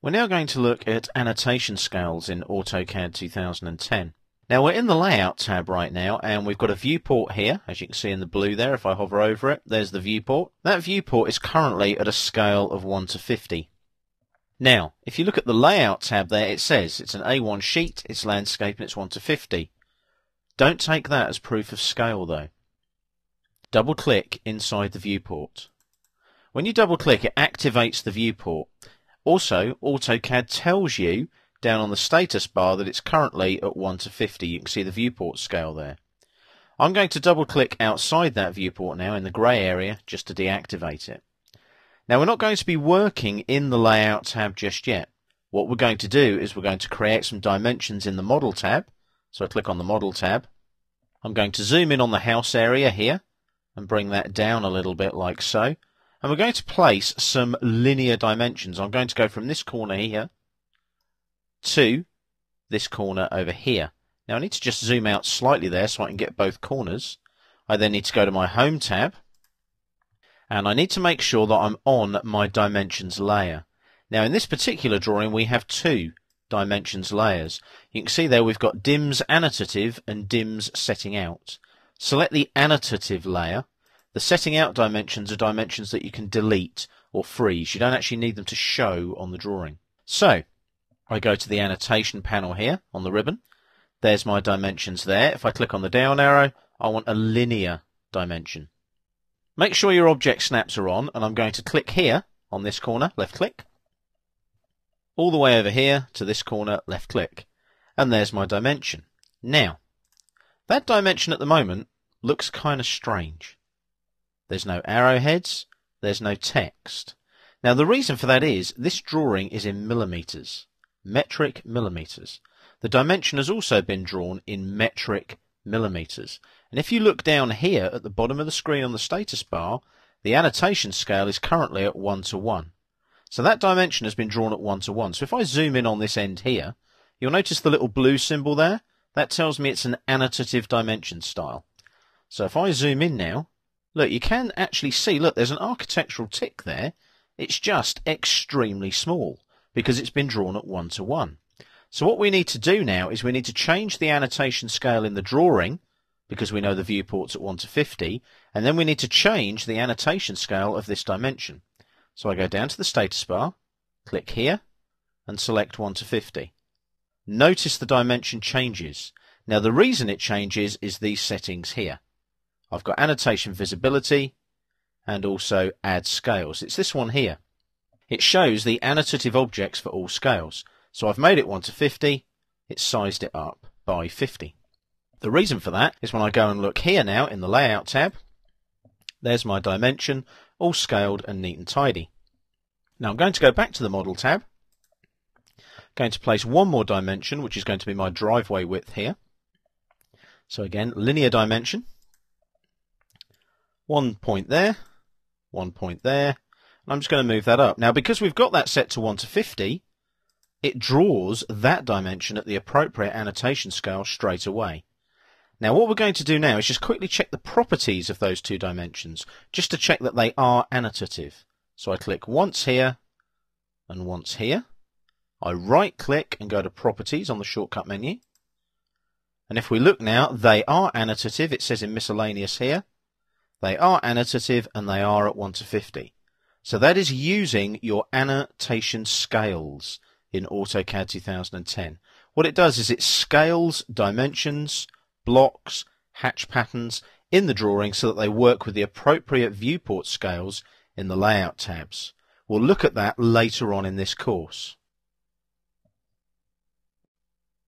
We're now going to look at annotation scales in AutoCAD 2010. Now we're in the Layout tab right now, and we've got a viewport here, as you can see in the blue there. If I hover over it, there's the viewport. That viewport is currently at a scale of 1 to 50. Now, if you look at the Layout tab there, it says it's an A1 sheet, it's landscape, and it's 1 to 50. Don't take that as proof of scale though. Double click inside the viewport. When you double click, it activates the viewport. Also, AutoCAD tells you down on the status bar that it's currently at 1 to 50. You can see the viewport scale there. I'm going to double click outside that viewport now in the grey area just to deactivate it. Now we're not going to be working in the Layout tab just yet. What we're going to do is we're going to create some dimensions in the Model tab. So I click on the Model tab. I'm going to zoom in on the house area here and bring that down a little bit like so. And we're going to place some linear dimensions. I'm going to go from this corner here to this corner over here. Now I need to just zoom out slightly there so I can get both corners. I then need to go to my Home tab, and I need to make sure that I'm on my dimensions layer. Now in this particular drawing we have two dimensions layers. You can see there we've got DIMS annotative and DIMS setting out. Select the annotative layer. The setting out dimensions are dimensions that you can delete or freeze. You don't actually need them to show on the drawing. So I go to the annotation panel here on the ribbon. There's my dimensions there. If I click on the down arrow, I want a linear dimension. Make sure your object snaps are on, and I'm going to click here on this corner, left click, all the way over here to this corner, left click, and there's my dimension. Now, that dimension at the moment looks kind of strange. There's no arrowheads, there's no text. Now the reason for that is this drawing is in millimeters, metric millimeters. The dimension has also been drawn in metric millimeters. And if you look down here at the bottom of the screen on the status bar, the annotation scale is currently at 1 to 1. So that dimension has been drawn at 1 to 1. So if I zoom in on this end here, you'll notice the little blue symbol there. That tells me it's an annotative dimension style. So if I zoom in now, look, you can actually see, look, there's an architectural tick there. It's just extremely small because it's been drawn at 1 to 1. So what we need to do now is we need to change the annotation scale in the drawing because we know the viewport's at 1 to 50, and then we need to change the annotation scale of this dimension. So I go down to the status bar, click here, and select 1 to 50. Notice the dimension changes. Now the reason it changes is these settings here. I've got annotation visibility and also add scales. It's this one here. It shows the annotative objects for all scales. So I've made it 1 to 50, it's sized it up by 50. The reason for that is when I go and look here now in the Layout tab, there's my dimension, all scaled and neat and tidy. Now I'm going to go back to the Model tab, going to place one more dimension, which is going to be my driveway width here. So again, linear dimension. 1 point there, 1 point there, and I'm just going to move that up. Now because we've got that set to 1 to 50, it draws that dimension at the appropriate annotation scale straight away. Now what we're going to do now is just quickly check the properties of those two dimensions, just to check that they are annotative. So I click once here and once here. I right click and go to Properties on the shortcut menu. And if we look now, they are annotative. It says in miscellaneous here. They are annotative and they are at 1 to 50. So that is using your annotation scales in AutoCAD 2010. What it does is it scales dimensions, blocks, hatch patterns in the drawing so that they work with the appropriate viewport scales in the Layout tabs. We'll look at that later on in this course.